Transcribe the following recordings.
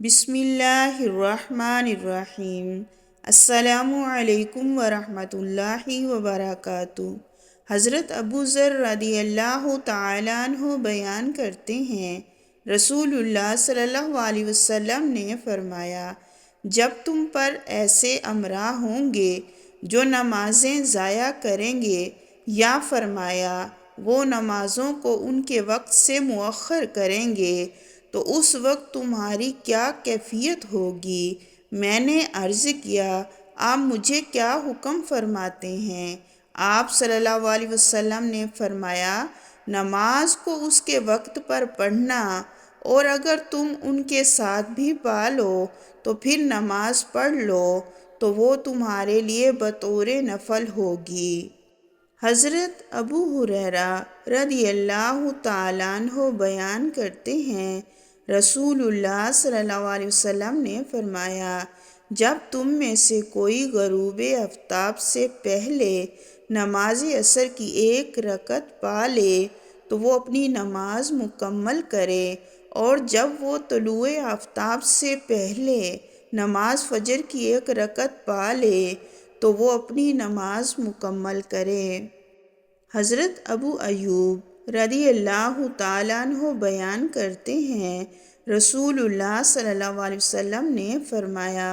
بسم اللہ الرحمن الرحیم۔ السلام علیکم ورحمۃ اللہ وبرکاتہ۔ حضرت ابو ذر رضی اللہ تعالیٰ عنہ بیان کرتے ہیں، رسول اللہ صلی اللہ علیہ وسلم نے فرمایا، جب تم پر ایسے امراء ہوں گے جو نمازیں ضائع کریں گے، یا فرمایا وہ نمازوں کو ان کے وقت سے مؤخر کریں گے، تو اس وقت تمہاری کیا کیفیت ہوگی؟ میں نے عرض کیا، آپ مجھے کیا حکم فرماتے ہیں؟ آپ صلی اللہ علیہ وسلم نے فرمایا، نماز کو اس کے وقت پر پڑھنا، اور اگر تم ان کے ساتھ بھی پالو تو پھر نماز پڑھ لو تو وہ تمہارے لیے بطور نفل ہوگی۔ حضرت ابو ہریرہ رضی اللہ تعالیٰ عنہ بیان کرتے ہیں، رسول اللہ صلی اللہ علیہ وسلم نے فرمایا، جب تم میں سے کوئی غروب آفتاب سے پہلے نماز عصر کی ایک رکعت پا لے تو وہ اپنی نماز مکمل کرے، اور جب وہ طلوع آفتاب سے پہلے نماز فجر کی ایک رکعت پا لے تو وہ اپنی نماز مکمل کرے۔ حضرت ابو ایوب رضی اللہ تعالیٰ عنہ بیان کرتے ہیں، رسول اللہ صلی اللہ علیہ وسلم نے فرمایا،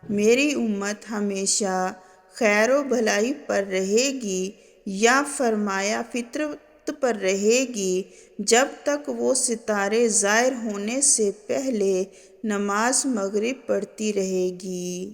میری امت ہمیشہ خیر و بھلائی پر رہے گی، یا فرمایا فطرت پر رہے گی، جب تک وہ ستارے ظاہر ہونے سے پہلے نماز مغرب پڑھتی رہے گی۔